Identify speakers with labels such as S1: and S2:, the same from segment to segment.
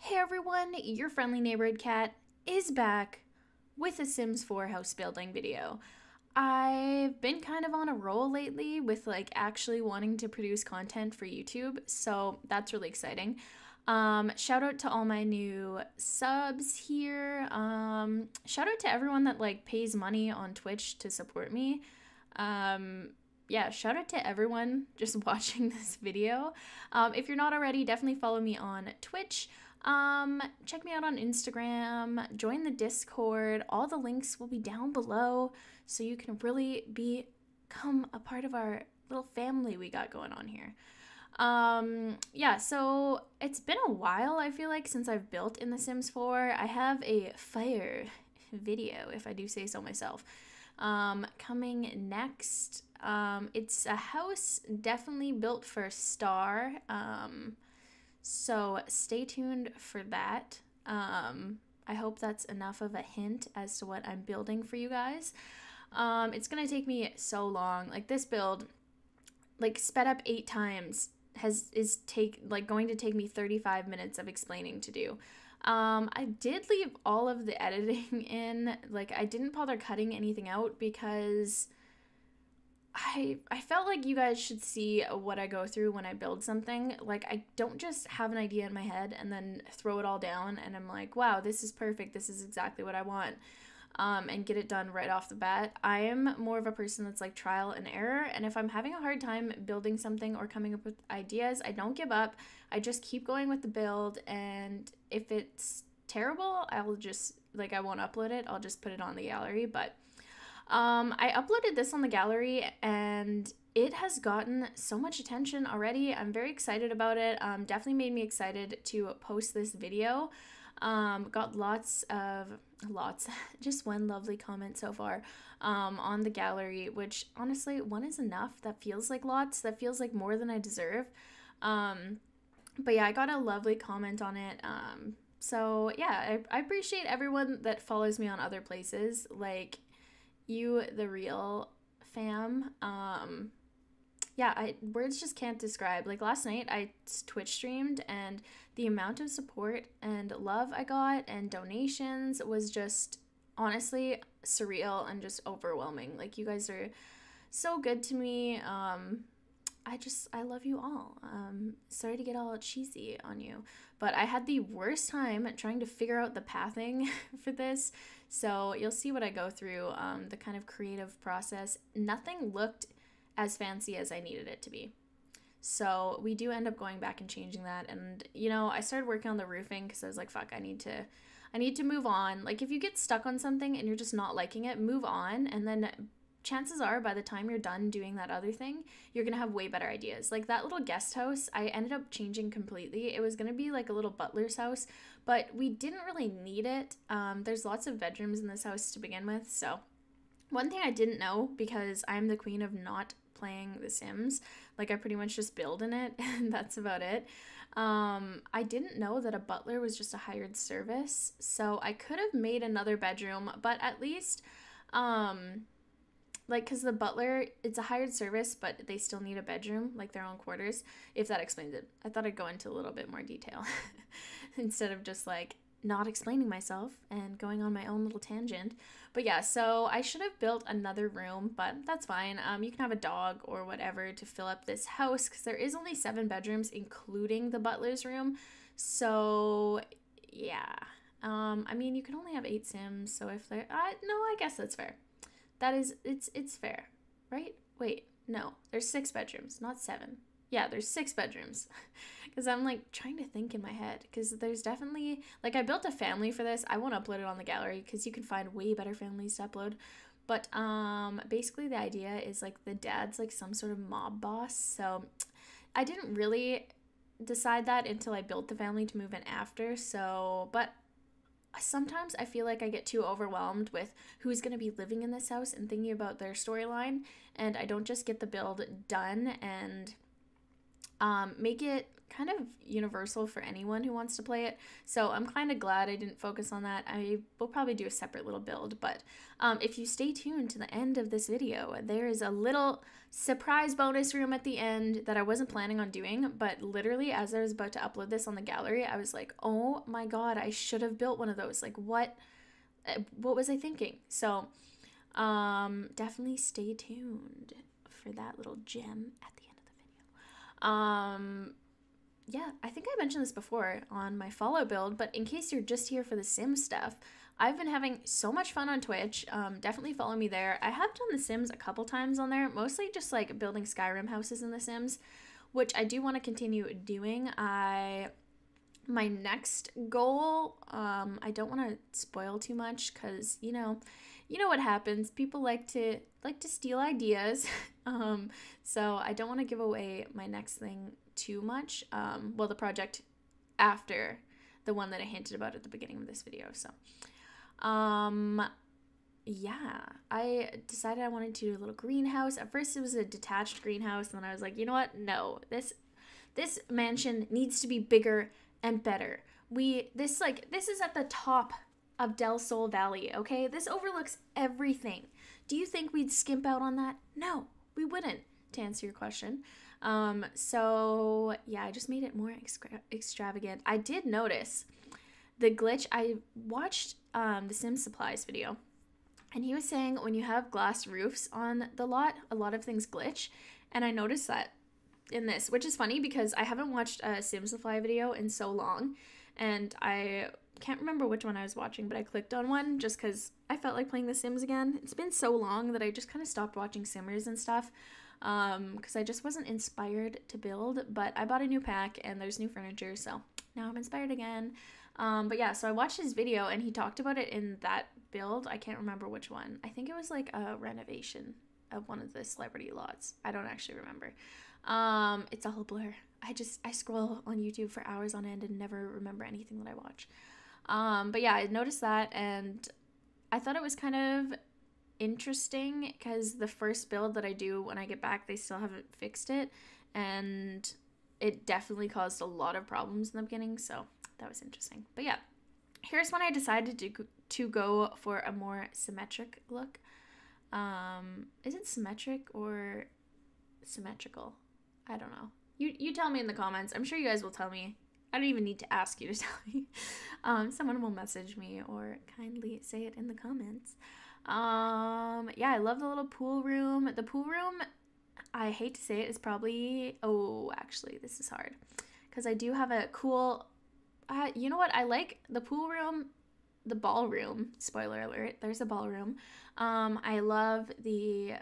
S1: Hey everyone, your friendly neighborhood cat is back with a Sims 4 house building video. I've been kind of on a roll lately with actually wanting to produce content for YouTube, so that's really exciting. Shout out to all my new subs here. Shout out to everyone that pays money on Twitch to support me. Yeah, shout out to everyone just watching this video. If you're not already, definitely follow me on Twitch. Check me out on Instagram, join the Discord. All the links will be down below so you can really become a part of our little family we got going on here. Yeah, so it's been a while, I feel like, since I've built in The Sims 4. I have a fire video, if I do say so myself, coming next. It's a house definitely built for Star. So stay tuned for that. I hope that's enough of a hint as to what I'm building for you guys. It's gonna take me so long. Like, this build, sped up 8 times, is going to take me 35 minutes of explaining to do. I did leave all of the editing in. I didn't bother cutting anything out because I felt like you guys should see what I go through when I build something. I don't just have an idea in my head and then throw it all down and I'm like, wow, this is perfect, this is exactly what I want, and get it done right off the bat. I am more of a person that's trial and error, and if I'm having a hard time building something or coming up with ideas, I don't give up. I just keep going with the build, and if it's terrible, I'll just, I won't upload it, I'll just put it on the gallery. But I uploaded this on the gallery and it has gotten so much attention already. I'm very excited about it. Definitely made me excited to post this video. Got lots, just one lovely comment so far on the gallery, which honestly, one is enough. That feels like lots. That feels like more than I deserve. But yeah, I got a lovely comment on it. So yeah, I appreciate everyone that follows me on other places. You, the real fam. Yeah, words just can't describe. Last night I Twitch streamed, and the amount of support and love I got and donations was just honestly surreal and just overwhelming. You guys are so good to me. I love you all. Sorry to get all cheesy on you, but I had the worst time trying to figure out the pathing for this. So you'll see what I go through, the kind of creative process. Nothing looked as fancy as I needed it to be. So we do end up going back and changing that. And, I started working on the roofing because I was like, fuck, I need to move on. If you get stuck on something and you're just not liking it, move on. And then chances are by the time you're done doing that other thing, you're gonna have way better ideas. That little guest house, I ended up changing completely. It was gonna be a little butler's house, but we didn't really need it. There's lots of bedrooms in this house to begin with. So one thing I didn't know, because I'm the queen of not playing The Sims, I pretty much just build in it and that's about it. I didn't know that a butler was just a hired service, so I could have made another bedroom, but at least because the butler, it's a hired service, but they still need a bedroom, their own quarters, if that explains it. I thought I'd go into a little bit more detail instead of just not explaining myself and going on my own little tangent. But yeah, so I should have built another room, but that's fine. You can have a dog or whatever to fill up this house, because there is only 7 bedrooms, including the butler's room. So yeah, I mean, you can only have 8 Sims, so if they're, no, I guess that's fair. That is, it's fair, right? Wait, no, there's 6 bedrooms, not 7. Yeah, there's 6 bedrooms, because I'm trying to think in my head, because there's definitely, I built a family for this. I won't upload it on the gallery because you can find way better families to upload. But basically the idea is the dad's some sort of mob boss. So I didn't really decide that until I built the family to move in after. So, but sometimes I feel I get too overwhelmed with who's going to be living in this house and thinking about their storyline, and I don't just get the build done and make it kind of universal for anyone who wants to play it. So I'm kind of glad I didn't focus on that. I will probably do a separate little build, but if you stay tuned to the end of this video, there is a little surprise bonus room at the end that I wasn't planning on doing, but literally as I was about to upload this on the gallery, I was like, oh my god, I should have built one of those. Like, what was I thinking? So definitely stay tuned for that little gem at the end of the video. Yeah, I think I mentioned this before on my follow build, but in case you're just here for the Sims stuff, I've been having so much fun on Twitch. Definitely follow me there. I have done the Sims a couple times on there, mostly just like building Skyrim houses in the Sims, which I do want to continue doing. My next goal, I don't want to spoil too much because you know what happens. People like to steal ideas. So I don't want to give away my next thing too much. Well, the project after the one that I hinted about at the beginning of this video. So yeah, I decided I wanted to do a little greenhouse. At first it was a detached greenhouse, and then I was like, you know what? No, this mansion needs to be bigger and better. This is at the top of Del Sol Valley, okay? This overlooks everything. Do you think we'd skimp out on that? No, we wouldn't, to answer your question. So yeah, I just made it more extravagant. I did notice the glitch. I watched the Sims Supplies video, and he was saying when you have glass roofs on the lot, a lot of things glitch, and I noticed that in this, which is funny because I haven't watched a Sims Supply video in so long, and I can't remember which one I was watching, but I clicked on one just because I felt like playing The Sims again. It's been so long that I just kind of stopped watching Simmers and stuff because I just wasn't inspired to build, but I bought a new pack and there's new furniture, so now I'm inspired again. But yeah, so I watched his video and he talked about it in that build. I can't remember which one. I think it was like a renovation of one of the celebrity lots. I don't actually remember. It's all a blur. I scroll on YouTube for hours on end and never remember anything that I watch. But yeah, I noticed that and I thought it was kind of interesting because the first build that I do when I get back, they still haven't fixed it, and it definitely caused a lot of problems in the beginning, so that was interesting. But yeah, here's when I decided to go for a more symmetric look. Is it symmetric or symmetrical? I don't know. You tell me in the comments. I'm sure you guys will tell me. I don't even need to ask you to tell me. Someone will message me or kindly say it in the comments. Yeah, I love the little pool room. The pool room, I hate to say it, is probably... Oh, actually, this is hard. Because I do have a cool... you know what? I like the pool room, the ballroom. Spoiler alert, there's a ballroom. I love the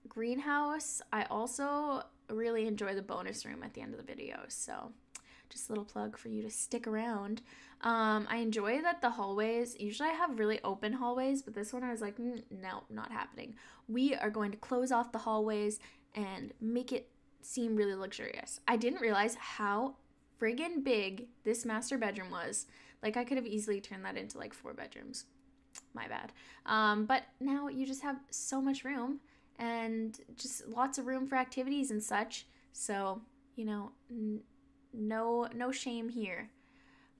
S1: greenhouse. I also really enjoy the bonus room at the end of the video, so just a little plug for you to stick around. I enjoy that the hallways, usually I have really open hallways, but this one I was like, no, not happening. We are going to close off the hallways and make it seem really luxurious. I didn't realize how friggin' big this master bedroom was. Like, I could have easily turned that into like 4 bedrooms. My bad. But now you just have so much room and just lots of room for activities and such. So, you know, no shame here.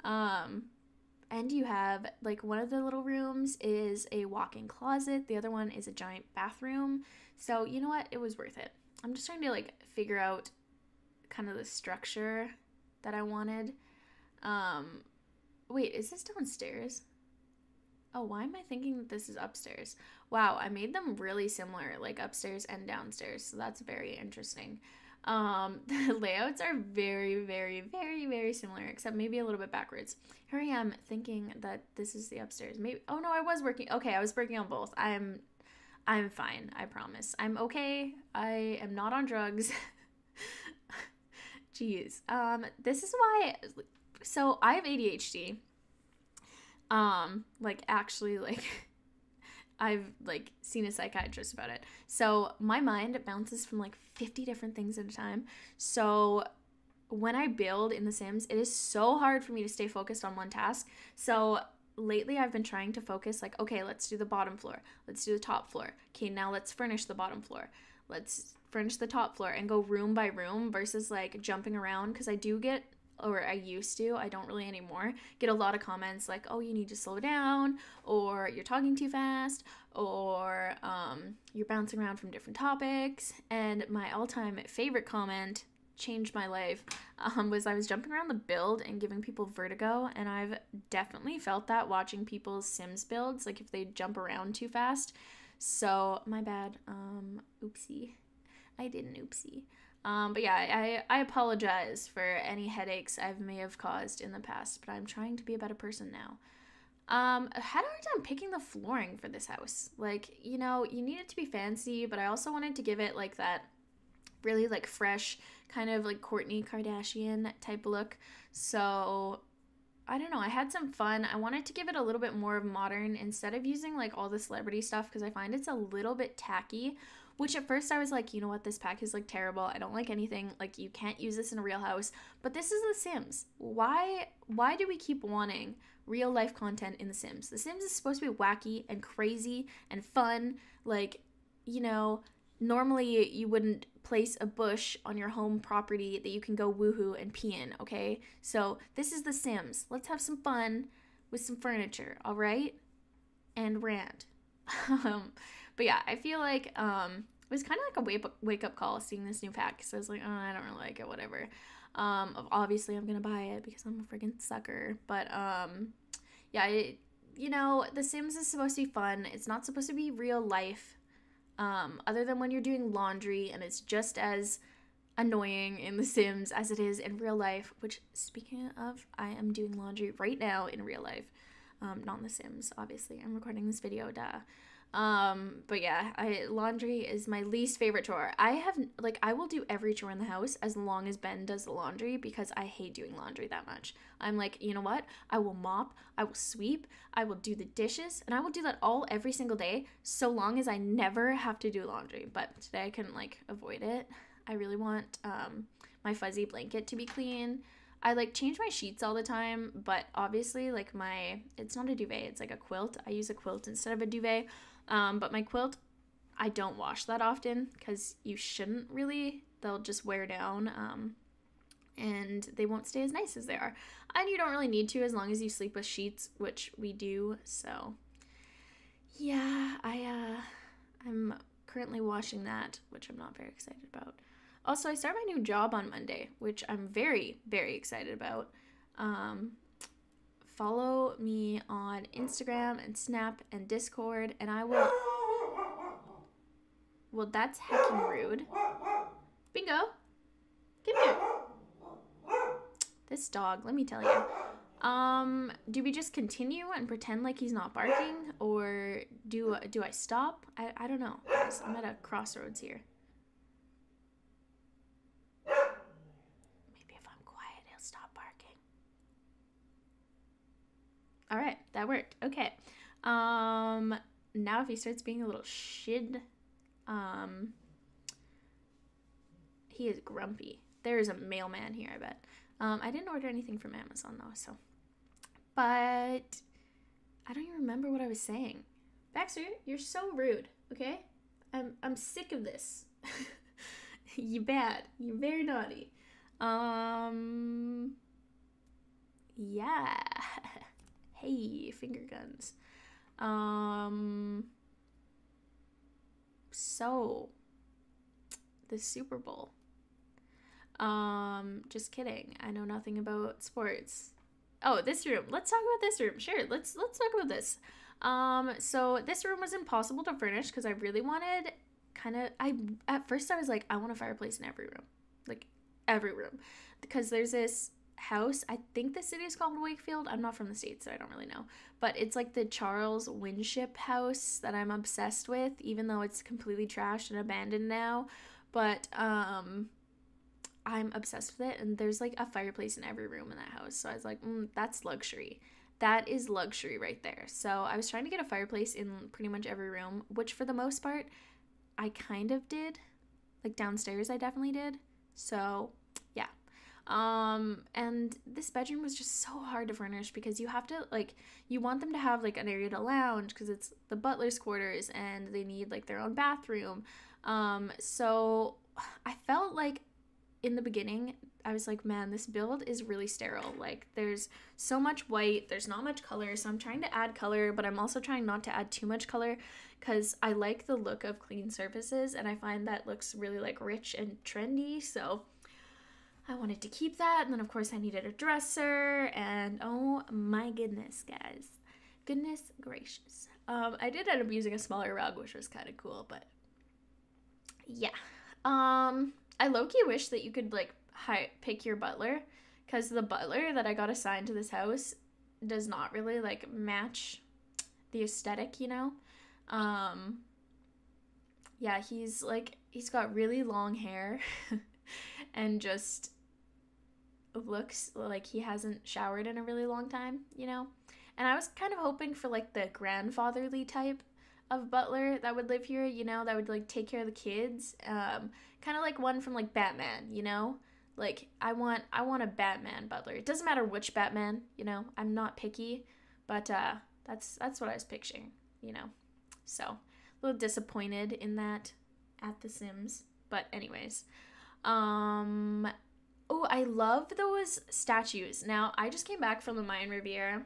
S1: And you have like one of the little rooms is a walk-in closet, the other one is a giant bathroom. So you know what, it was worth it. I'm just trying to like figure out kind of the structure that I wanted. Wait, is this downstairs? Oh, why am I thinking that this is upstairs? Wow, I made them really similar, like upstairs and downstairs, so that's very interesting. The layouts are very, very, very, very similar, except maybe a little bit backwards. Here I am thinking that this is the upstairs. Maybe, oh no, I was working on both. I'm fine, I promise. I'm okay. I am not on drugs. Jeez. This is why, so I have ADHD. Like actually, like I've like seen a psychiatrist about it. So my mind bounces from like 50 different things at a time. So when I build in The Sims, it is so hard for me to stay focused on one task. So lately I've been trying to focus like, okay, let's do the bottom floor. Let's do the top floor. Okay, now let's furnish the bottom floor. let's furnish the top floor and go room by room versus like jumping around, because I do get, or I used to, I don't really anymore, get a lot of comments like, oh, you need to slow down, or you're talking too fast, or you're bouncing around from different topics. And my all-time favorite comment, changed my life, was I was jumping around the build and giving people vertigo, and I've definitely felt that watching people's Sims builds, like if they jump around too fast. So my bad. Oopsie. I did an oopsie. But yeah, I apologize for any headaches I may have caused in the past, but I'm trying to be a better person now. I had a hard time picking the flooring for this house. Like, you know, you need it to be fancy, but I also wanted to give it like that really like fresh kind of like Kourtney Kardashian type look. So I don't know, I had some fun. I wanted to give it a little bit more of modern instead of using like all the celebrity stuff, because I find it's a little bit tacky, which at first I was like, you know what, this pack is like terrible. I don't like anything. Like, you can't use this in a real house. But this is The Sims. Why do we keep wanting real life content in The Sims? The Sims is supposed to be wacky and crazy and fun. Like, you know, normally you wouldn't place a bush on your home property that you can go woohoo and pee in, okay? So this is The Sims. Let's have some fun with some furniture, all right? And rant. But yeah, I feel like it was kind of like a wake up call seeing this new pack. So I was like, oh, I don't really like it, whatever. Obviously I'm gonna buy it because I'm a freaking sucker. But yeah, you know, The Sims is supposed to be fun. It's not supposed to be real life. Other than when you're doing laundry, and it's just as annoying in The Sims as it is in real life, which, speaking of, I am doing laundry right now in real life. Not in The Sims, obviously. I'm recording this video, duh. But yeah, laundry is my least favorite chore. I will do every chore in the house as long as Ben does the laundry, because I hate doing laundry that much. I'm like, you know what? I will mop, I will sweep, I will do the dishes, and I will do that all every single day, so long as I never have to do laundry. But today I couldn't like avoid it. I really want, my fuzzy blanket to be clean. I like change my sheets all the time, but obviously like it's not a duvet, it's like a quilt. I use a quilt instead of a duvet. But my quilt, I don't wash that often, because you shouldn't really. They'll just wear down, and they won't stay as nice as they are. And you don't really need to, as long as you sleep with sheets, which we do. So yeah, I'm currently washing that, which I'm not very excited about. Also, I start my new job on Monday, which I'm very, very excited about. Follow me on Instagram and Snap and Discord, and I will... Well, that's heckin' rude. Bingo! Come here. This dog, let me tell you. Do we just continue and pretend like he's not barking? Or do I stop? I don't know, guys. I'm at a crossroads here. Maybe if I'm quiet, he'll stop barking. All right, that worked. Okay. Now if he starts being a little shid, he is grumpy. There is a mailman here, I bet. I didn't order anything from Amazon though, so. But I don't even remember what I was saying. Baxter, you're so rude, okay? I'm sick of this. You bad. You're very naughty. Yeah. Hey, finger guns. So, the Super Bowl. Just kidding. I know nothing about sports. Oh, this room. Let's talk about this room. Sure, let's talk about this. So this room was impossible to furnish because I really wanted at first I was like, I want a fireplace in every room. Like, every room. Because there's this house, I think the city is called Wakefield. I'm not from the States, so I don't really know, but it's like the Charles Winship house that I'm obsessed with, even though it's completely trashed and abandoned now. But I'm obsessed with it, and there's like a fireplace in every room in that house. So I was like, that's luxury. That is luxury right there. So I was trying to get a fireplace in pretty much every room, which for the most part I kind of did. Like downstairs I definitely did. So yeah. And this bedroom was just so hard to furnish because you have to, like, you want them to have, like, an area to lounge because it's the butler's quarters and they need, like, their own bathroom. So I felt like in the beginning, I was like, man, this build is really sterile. Like, there's so much white, there's not much color, so I'm trying to add color, but I'm also trying not to add too much color because I like the look of clean surfaces, and I find that looks really, like, rich and trendy, so I wanted to keep that. And then, of course, I needed a dresser, and oh my goodness, guys. Goodness gracious. I did end up using a smaller rug, which was kind of cool, but yeah. I low-key wish that you could, like, pick your butler, because the butler that I got assigned to this house does not really, like, match the aesthetic, you know? Yeah, he's got really long hair and just looks like he hasn't showered in a really long time, you know? And I was kind of hoping for, like, the grandfatherly type of butler that would live here, you know, that would, like, take care of the kids. Kind of like one from, like, Batman, you know? Like, I want a Batman butler. It doesn't matter which Batman, you know? I'm not picky, but that's what I was picturing, you know? So, a little disappointed in that at The Sims. But anyways. Oh, I love those statues. Now, I just came back from the Mayan Riviera.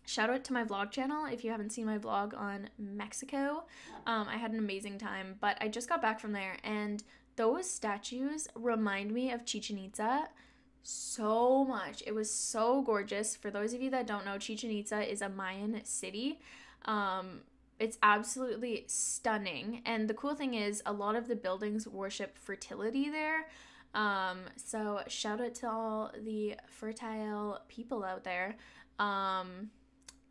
S1: Shout out to my vlog channel if you haven't seen my vlog on Mexico. I had an amazing time, but I just got back from there, and those statues remind me of Chichen Itza so much. It was so gorgeous. For those of you that don't know, Chichen Itza is a Mayan city. It's absolutely stunning, and the cool thing is a lot of the buildings worship fertility there. So shout out to all the fertile people out there.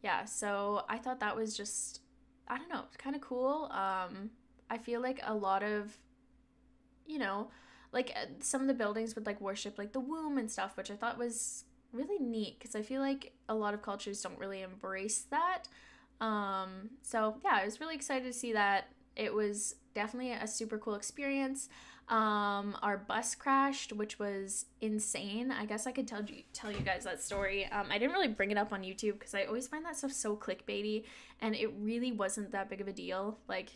S1: Yeah, so I thought that was just, I don't know, kind of cool. I feel like a lot of, you know, like some of the buildings would like worship like the womb and stuff, which I thought was really neat because I feel like a lot of cultures don't really embrace that. So yeah, I was really excited to see that. It was definitely a super cool experience. Our bus crashed, which was insane. I guess I could tell you guys that story. I didn't really bring it up on YouTube because I always find that stuff so clickbaity, and it really wasn't that big of a deal. Like,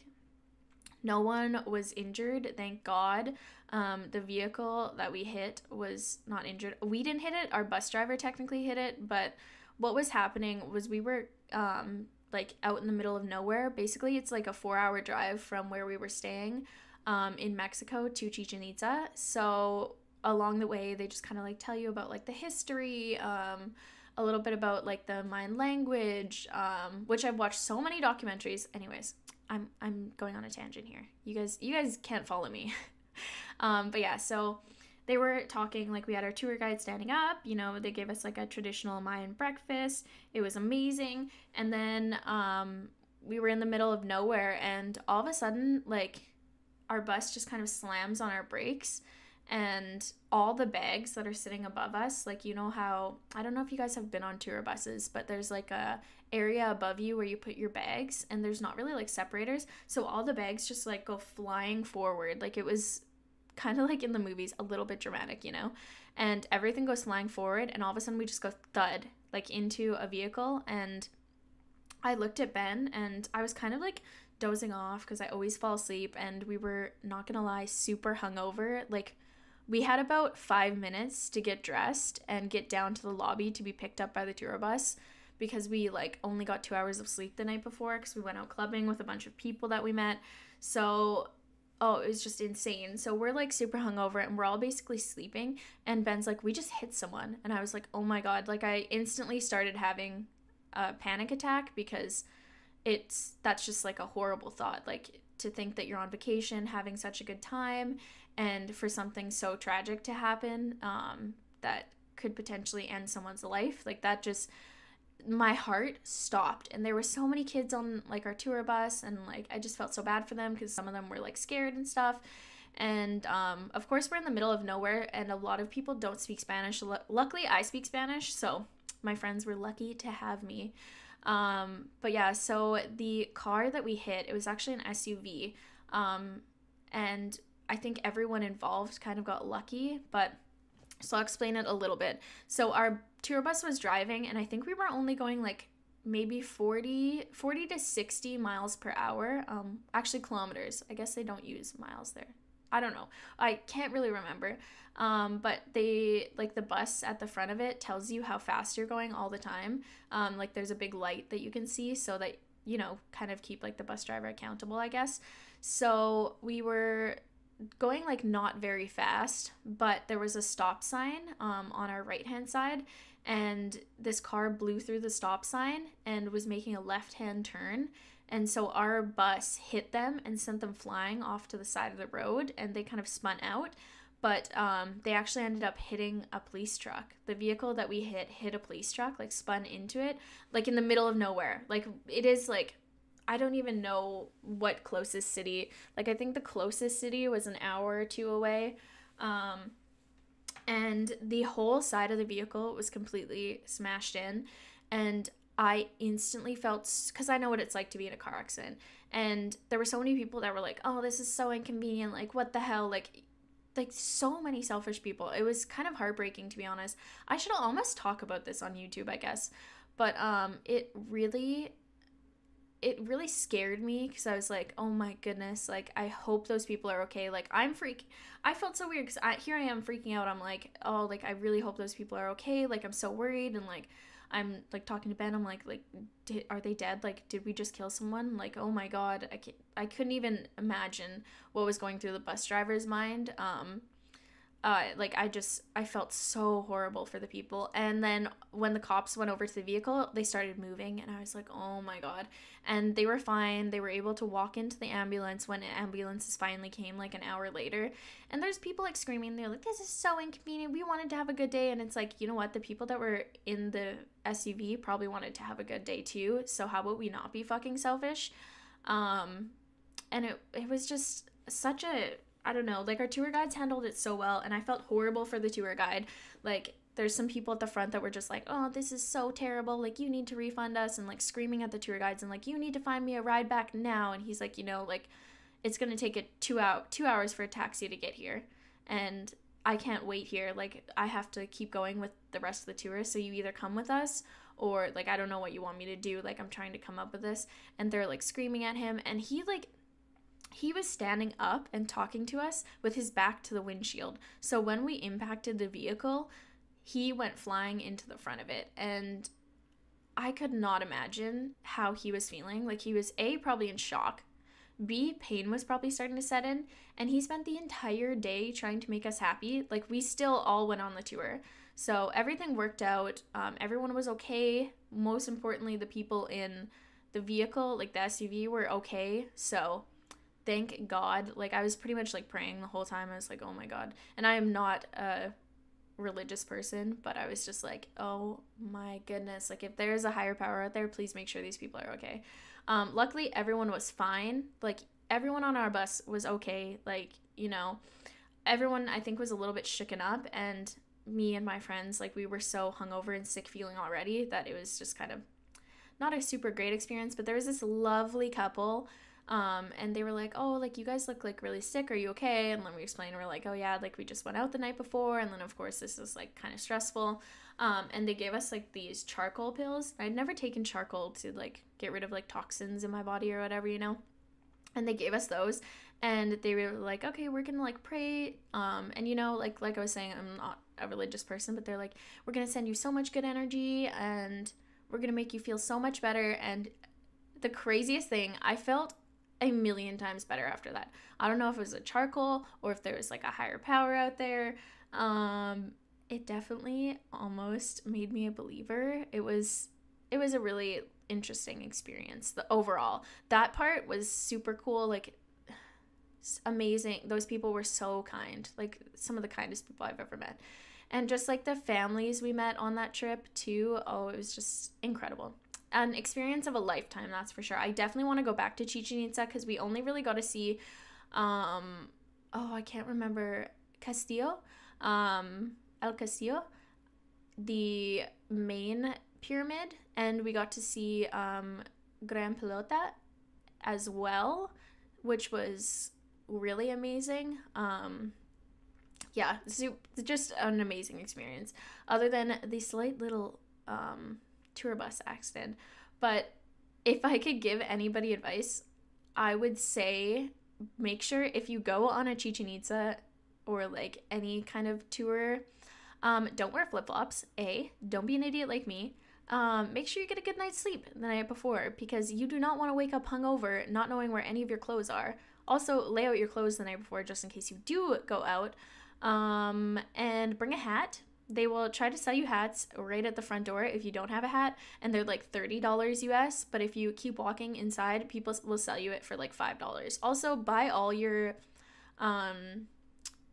S1: no one was injured, thank God. The vehicle that we hit was not injured. We didn't hit it. Our bus driver technically hit it, but what was happening was we were like out in the middle of nowhere. Basically, it's like a 4-hour drive from where we were staying in Mexico to Chichen Itza. So along the way, they just kind of like tell you about like the history, a little bit about like the Mayan language, which I've watched so many documentaries. Anyways, I'm going on a tangent here. You guys can't follow me. But yeah, so they were talking, like we had our tour guide standing up, you know, they gave us like a traditional Mayan breakfast. It was amazing. And then we were in the middle of nowhere, and all of a sudden, like, our bus just kind of slams on our brakes, and all the bags that are sitting above us, like, you know how, I don't know if you guys have been on tour buses, but there's like a area above you where you put your bags, and there's not really like separators, so all the bags just like go flying forward. Like, it was kind of like in the movies, a little bit dramatic, you know, and everything goes flying forward, and all of a sudden we just go thud like into a vehicle. And I looked at Ben, and I was kind of like dozing off because I always fall asleep, and we were, not gonna lie, super hungover. Like, we had about 5 minutes to get dressed and get down to the lobby to be picked up by the tour bus, because we like only got 2 hours of sleep the night before because we went out clubbing with a bunch of people that we met. So it was just insane. So we're like super hungover, and we're all basically sleeping, and Ben's like, we just hit someone. And I was like, oh my God. Like, I instantly started having a panic attack, because that's just like a horrible thought, like, to think that you're on vacation having such a good time, and for something so tragic to happen that could potentially end someone's life. Like, that just, my heart stopped. And there were so many kids on like our tour bus, and like I just felt so bad for them because some of them were like scared and stuff. And of course, we're in the middle of nowhere, and a lot of people don't speak Spanish. Luckily, I speak Spanish, so my friends were lucky to have me. But yeah, so the car that we hit, it was actually an SUV, and I think everyone involved kind of got lucky, but so I'll explain it a little bit. So our tour bus was driving, and I think we were only going like maybe 40 to 60 miles per hour. Actually kilometers. I guess they don't use miles there. I don't know. I can't really remember. But they, like, the bus at the front of it tells you how fast you're going all the time. Like, there's a big light that you can see so that, you know, kind of keep, like, the bus driver accountable, I guess. So we were going, like, not very fast, but there was a stop sign on our right-hand side, and this car blew through the stop sign and was making a left-hand turn. And so our bus hit them and sent them flying off to the side of the road, and they kind of spun out. But they actually ended up hitting a police truck. The vehicle that we hit a police truck, like spun into it, like in the middle of nowhere. Like, it is like, I don't even know what closest city. Like, I think the closest city was an hour or two away. And the whole side of the vehicle was completely smashed in. And I instantly felt, because I know what it's like to be in a car accident. And there were so many people that were like, oh, this is so inconvenient. Like, what the hell? Like so many selfish people. It was kind of heartbreaking, to be honest. I should almost talk about this on YouTube, I guess. But it really scared me, because I was like, oh my goodness, like, I hope those people are okay. Like, I felt so weird, because here I am freaking out. I'm like, oh, like, I really hope those people are okay. Like, I'm so worried. And like, I'm like talking to Ben, I'm like, are they dead? Like, did we just kill someone? Like, oh my God, I couldn't even imagine what was going through the bus driver's mind. Like, I felt so horrible for the people. And then when the cops went over to the vehicle, they started moving, and I was like, oh my God. And they were fine. They were able to walk into the ambulance when ambulances finally came, like an hour later. And there's people like screaming. They're like, this is so inconvenient. We wanted to have a good day. And it's like, you know what? The people that were in the SUV probably wanted to have a good day too. So how about we not be fucking selfish? And it was just such a, I don't know, like, our tour guides handled it so well, and I felt horrible for the tour guide. Like, there's some people at the front that were just like, oh, this is so terrible, like, you need to refund us, and like screaming at the tour guides, and like, you need to find me a ride back now. And he's like, you know, like, it's gonna take it 2 hours for a taxi to get here, and I can't wait here. Like, I have to keep going with the rest of the tour, so you either come with us, or like, I don't know what you want me to do. Like, I'm trying to come up with this. And they're like screaming at him, and he was standing up and talking to us with his back to the windshield. So when we impacted the vehicle, he went flying into the front of it. And I could not imagine how he was feeling. Like, he was A, probably in shock. B, pain was probably starting to set in. And he spent the entire day trying to make us happy. Like, we still all went on the tour. So everything worked out. Everyone was okay. Most importantly, the people in the vehicle, like the SUV, were okay. So thank God. Like, I was pretty much like praying the whole time. I was like, oh my God. And I am not a religious person, but I was just like, oh my goodness. Like, if there's a higher power out there, please make sure these people are okay. Luckily, everyone was fine. Like, everyone on our bus was okay. Like, you know, everyone, I think, was a little bit shooken up. And me and my friends, like, we were so hungover and sick feeling already that it was just kind of not a super great experience. But there was this lovely couple. And they were like, oh, like, you guys look like really sick. Are you okay? And then we explained, we're like, oh yeah, like, we just went out the night before. And then of course this is like kind of stressful. And they gave us like these charcoal pills. I'd never taken charcoal to like get rid of like toxins in my body or whatever, you know? And they gave us those, and they were like, okay, we're gonna like pray. And you know, like I was saying, I'm not a religious person, but they're like, we're gonna send you so much good energy, and we're gonna make you feel so much better. And the craziest thing, I felt a million times better after that. I don't know if it was a charcoal or if there was like a higher power out there. It definitely almost made me a believer. It was a really interesting experience. The overall, that part was super cool. Like, amazing. Those people were so kind, like some of the kindest people I've ever met. And just like the families we met on that trip too. Oh, it was just incredible. An experience of a lifetime, that's for sure. I definitely want to go back to Chichen Itza, because we only really got to see I can't remember, Castillo, El Castillo, the main pyramid, and we got to see Gran Pelota as well, which was really amazing. Yeah, just an amazing experience, other than the slight little tour bus accident. But if I could give anybody advice, I would say make sure if you go on a Chichen Itza or like any kind of tour, don't wear flip-flops. Don't be an idiot like me. Make sure you get a good night's sleep the night before, because you do not want to wake up hungover not knowing where any of your clothes are. Also, lay out your clothes the night before just in case you do go out. And bring a hat. They will try to sell you hats right at the front door if you don't have a hat, and they're like $30 US, but if you keep walking inside, people will sell you it for like $5. Also, buy all your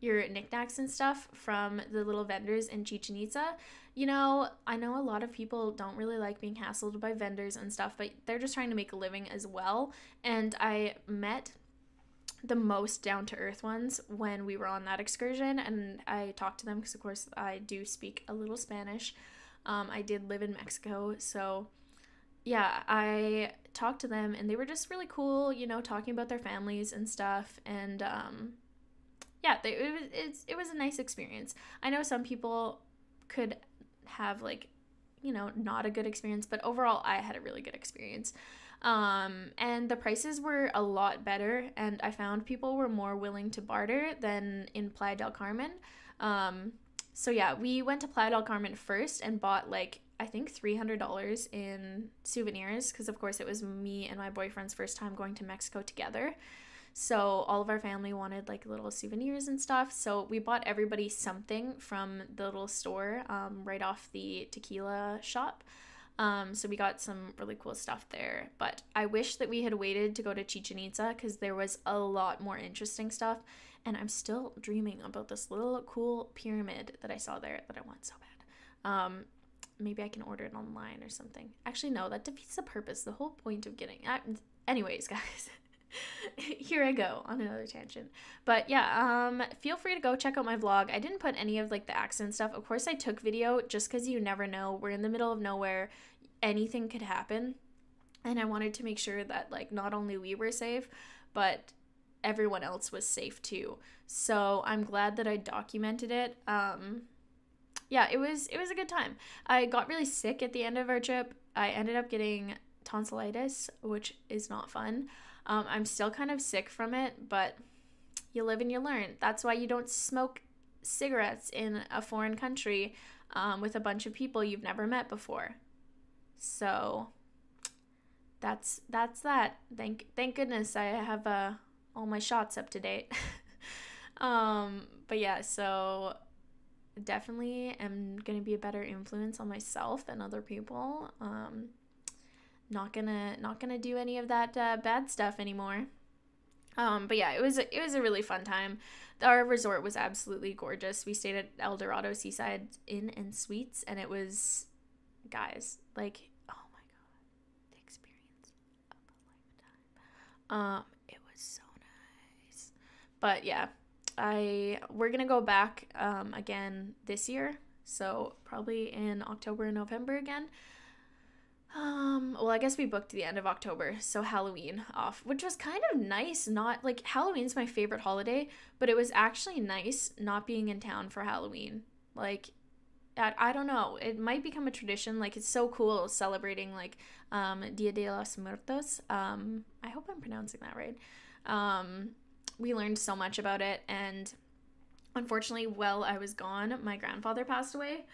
S1: knickknacks and stuff from the little vendors in Chichen Itza. You know, I know a lot of people don't really like being hassled by vendors and stuff, but they're just trying to make a living as well. And I met the most down-to-earth ones when we were on that excursion, and I talked to them because of course I do speak a little Spanish. I did live in Mexico, so yeah, I talked to them and they were just really cool, you know, talking about their families and stuff. And yeah, it was a nice experience. I know some people could have like, you know, not a good experience, but overall I had a really good experience. And the prices were a lot better, and I found people were more willing to barter than in Playa del Carmen. So yeah, we went to Playa del Carmen first and bought like, I think $300 in souvenirs, because of course it was me and my boyfriend's first time going to Mexico together. So all of our family wanted like little souvenirs and stuff. So we bought everybody something from the little store right off the tequila shop. So we got some really cool stuff there, but I wish that we had waited to go to Chichen Itza because there was a lot more interesting stuff, and I'm still dreaming about this little cool pyramid that I saw there that I want so bad. Maybe I can order it online or something. Actually, no, that defeats the purpose. The whole point of getting... anyways, guys, here I go on another tangent. But yeah, feel free to go check out my vlog. I didn't put any of like the accent stuff. Of course I took video just because you never know. We're in the middle of nowhere. Anything could happen. And I wanted to make sure that like not only we were safe, but everyone else was safe too. So I'm glad that I documented it. Yeah, it was a good time. I got really sick at the end of our trip. I ended up getting tonsillitis, which is not fun. I'm still kind of sick from it, but you live and you learn. That's why you don't smoke cigarettes in a foreign country with a bunch of people you've never met before. So that's that. Thank goodness I have all my shots up to date. But yeah, so definitely am gonna be a better influence on myself and other people. Not gonna do any of that bad stuff anymore. But yeah, it was a really fun time. Our resort was absolutely gorgeous. We stayed at El Dorado Seaside Inn and Suites, and it was, guys, like, oh my god, the experience of a lifetime. It was so nice. But yeah, we're gonna go back again this year, so probably in October and November again. Well, I guess we booked the end of October, so Halloween off, which was kind of nice. Not like Halloween's my favorite holiday, but it was actually nice not being in town for Halloween. Like, I don't know, it might become a tradition. Like, it's so cool celebrating like Dia de los Muertos. I hope I'm pronouncing that right. We learned so much about it, and unfortunately, while I was gone, my grandfather passed away.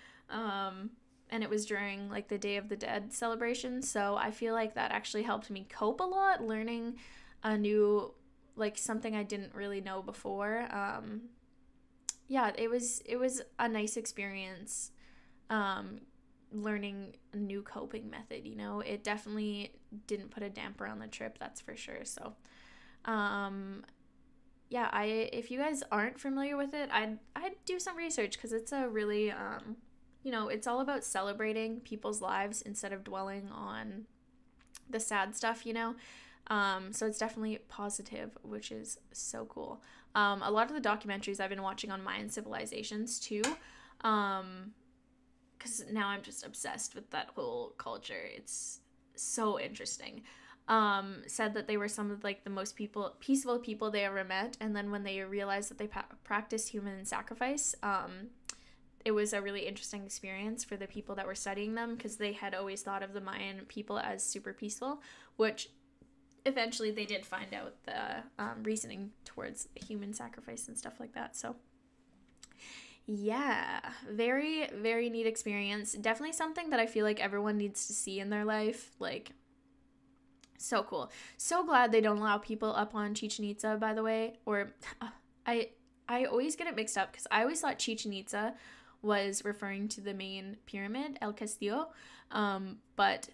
S1: And it was during like the Day of the Dead celebration, so I feel like that actually helped me cope a lot, learning a new, like, something I didn't really know before. Yeah, it was a nice experience, learning a new coping method, you know. It definitely didn't put a damper on the trip, that's for sure. So yeah, if you guys aren't familiar with it, I'd do some research, because it's a really you know, it's all about celebrating people's lives instead of dwelling on the sad stuff, you know. So it's definitely positive, which is so cool. A lot of the documentaries I've been watching on Mayan civilizations too, because now I'm just obsessed with that whole culture. It's so interesting. Said that they were some of like the most peaceful people they ever met, and then when they realized that they practiced human sacrifice, it was a really interesting experience for the people that were studying them, because they had always thought of the Mayan people as super peaceful, which eventually they did find out the reasoning towards human sacrifice and stuff like that. So yeah, very, very neat experience. Definitely something that I feel like everyone needs to see in their life. Like, so cool. So glad they don't allow people up on Chichen Itza, by the way. Or I always get it mixed up, because I always thought Chichen Itza was referring to the main pyramid, El Castillo, but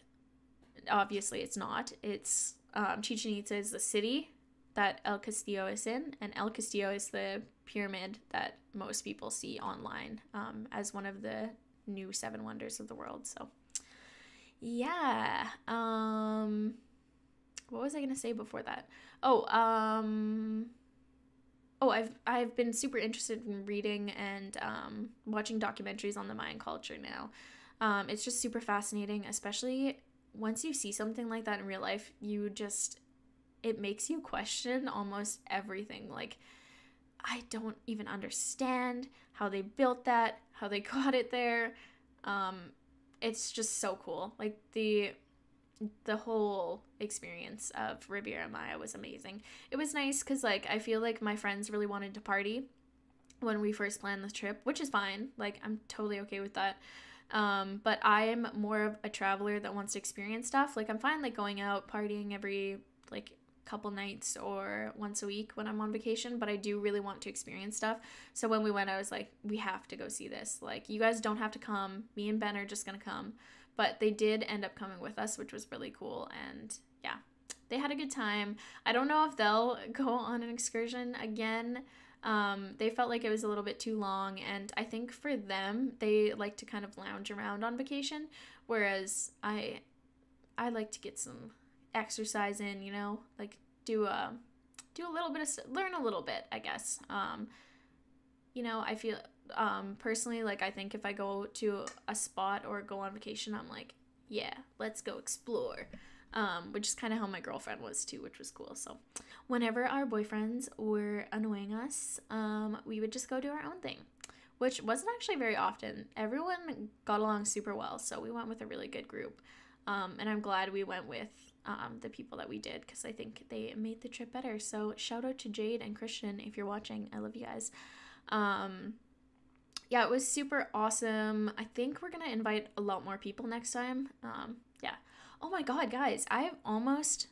S1: obviously it's not. It's Chichen Itza is the city that El Castillo is in, and El Castillo is the pyramid that most people see online as one of the new 7 wonders of the world. So yeah, what was I gonna say before that? I've been super interested in reading and watching documentaries on the Mayan culture now. It's just super fascinating, especially once you see something like that in real life. It makes you question almost everything. Like, I don't even understand how they built that, how they got it there. It's just so cool. Like, the whole experience of Riviera Maya was amazing. It was nice because, like, I feel like my friends really wanted to party when we first planned the trip, which is fine. Like, I'm totally okay with that. But I am more of a traveler that wants to experience stuff. Like, I'm fine, like, going out partying every, like, couple nights or once a week when I'm on vacation, but I do really want to experience stuff. So when we went, I was like, we have to go see this. Like, you guys don't have to come. Me and Ben are just gonna come. But they did end up coming with us, which was really cool. And yeah, they had a good time. I don't know if they'll go on an excursion again. They felt like it was a little bit too long. And I think for them, they like to kind of lounge around on vacation. Whereas I like to get some exercise in, you know, like do a little bit of, learn a little bit, I guess. You know, I feel personally, like, I think if I go to a spot or go on vacation, I'm like, yeah, let's go explore, which is kind of how my girlfriend was too, which was cool. So whenever our boyfriends were annoying us, we would just go do our own thing, which wasn't actually very often. Everyone got along super well, so we went with a really good group, and I'm glad we went with the people that we did, because I think they made the trip better. So shout out to Jade and Christian if you're watching. I love you guys. Yeah, it was super awesome. I think we're gonna invite a lot more people next time. Yeah. Oh my god, guys, I've almost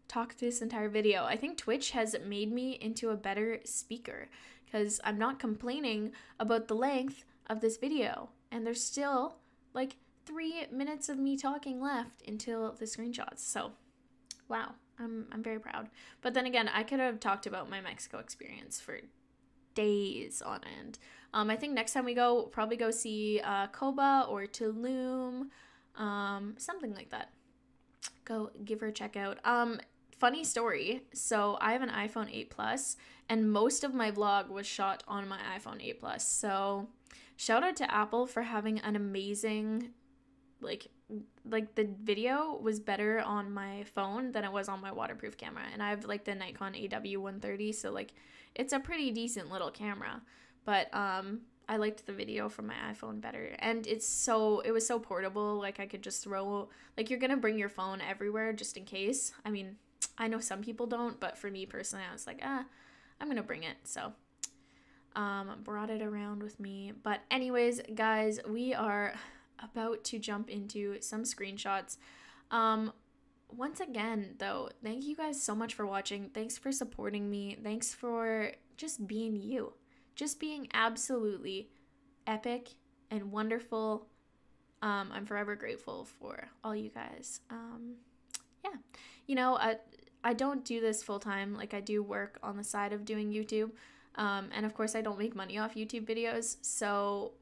S1: talked this entire video. I think Twitch has made me into a better speaker, because I'm not complaining about the length of this video, and there's still like 3 minutes of me talking left until the screenshots. So wow, I'm very proud. But then again, I could have talked about my Mexico experience for days on end. I think next time we go, we'll probably go see Coba or Tulum, something like that. Go give her a check out. Funny story, so I have an iPhone 8 Plus, and most of my vlog was shot on my iPhone 8 Plus. So shout out to Apple for having an amazing, like the video was better on my phone than it was on my waterproof camera. And I have like the Nikon AW130, so like it's a pretty decent little camera. But I liked the video from my iPhone better. And it was so portable. Like, I could just throw, like, you're gonna bring your phone everywhere just in case. I mean, I know some people don't, but for me personally, I was like, I'm gonna bring it. So brought it around with me. But anyways, guys, we are about to jump into some screenshots. Once again, though, thank you guys so much for watching. Thanks for supporting me. Thanks for just being you. Just being absolutely epic and wonderful. I'm forever grateful for all you guys. Yeah. You know, I don't do this full time. Like, I do work on the side of doing YouTube. And of course, I don't make money off YouTube videos. So,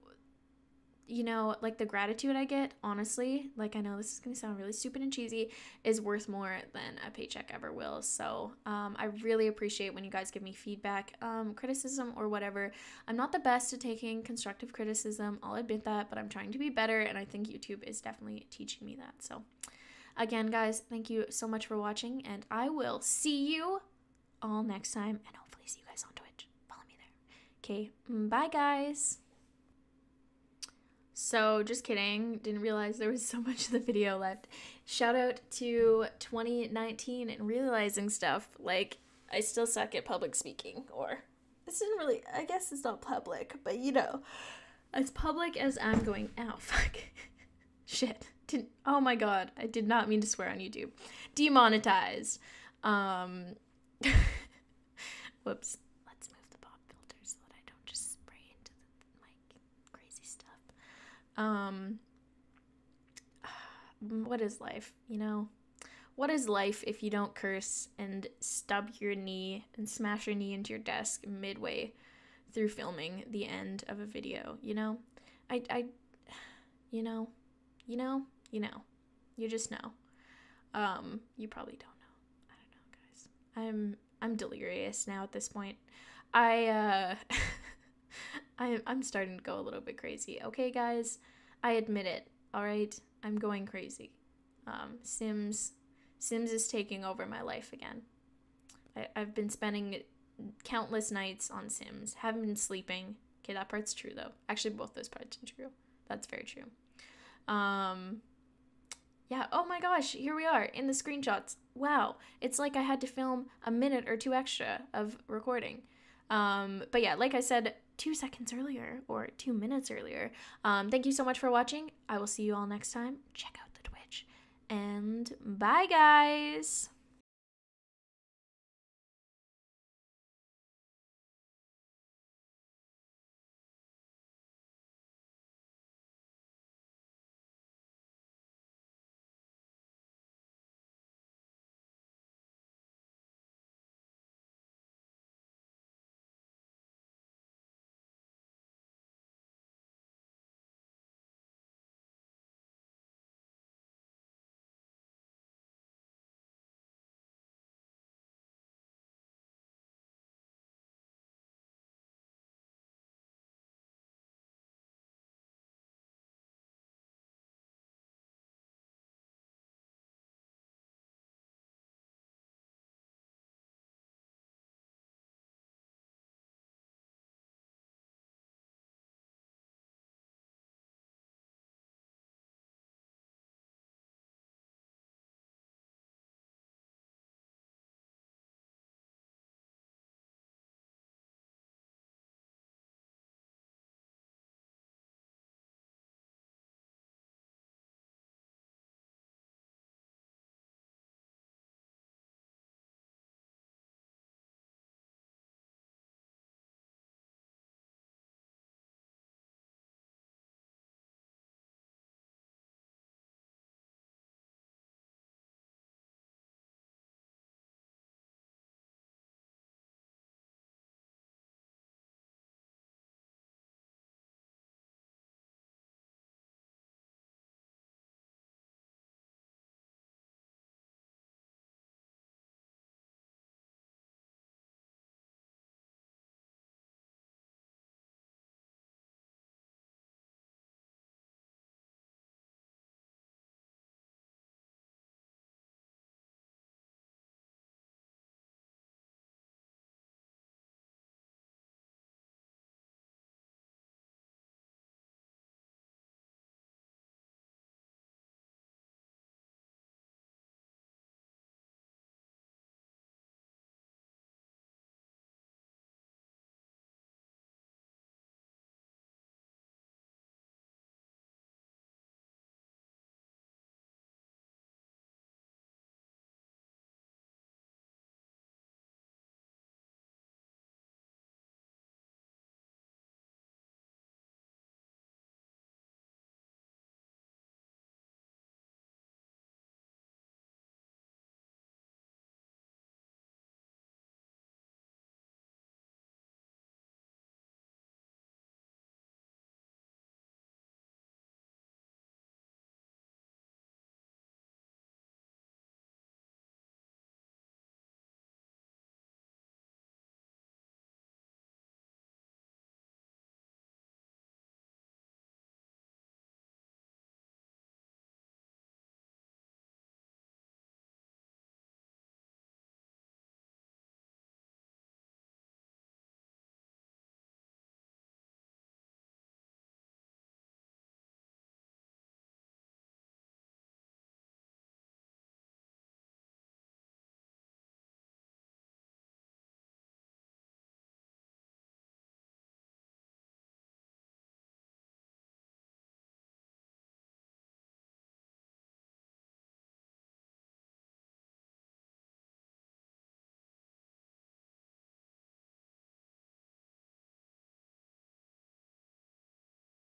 S1: you know, like, the gratitude I get, honestly, like, I know this is going to sound really stupid and cheesy, is worth more than a paycheck ever will. So I really appreciate when you guys give me feedback, criticism, or whatever. I'm not the best at taking constructive criticism, I'll admit that, but I'm trying to be better, and I think YouTube is definitely teaching me that. So again, guys, thank you so much for watching, and I will see you all next time, and hopefully see you guys on Twitch. Follow me there. Okay, bye, guys. So, just kidding. Didn't realize there was so much of the video left. Shout out to 2019 and realizing stuff. Like, I still suck at public speaking. Or, this isn't really, I guess it's not public, but you know, as public as I'm going. Ow, fuck. Shit. Oh my god. I did not mean to swear on YouTube. Demonetized. Whoops. Let's move the pop filter so that I don't just spray into the mic. Crazy stuff. What is life, you know? What is life if you don't curse and stub your knee and smash your knee into your desk midway through filming the end of a video, you know? You know. You just know. You probably don't know. I don't know, guys. I'm delirious now at this point. I'm starting to go a little bit crazy. Okay, guys? I admit it. All right? I'm going crazy. Sims is taking over my life again. I've been spending countless nights on Sims. Haven't been sleeping. Okay, that part's true, though. Actually, both those parts are true. That's very true. Yeah, oh my gosh, here we are in the screenshots. Wow, it's like I had to film a minute or two extra of recording. But yeah, like I said 2 seconds earlier, or 2 minutes earlier, thank you so much for watching. I will see you all next time. Check out the Twitch. And bye, guys!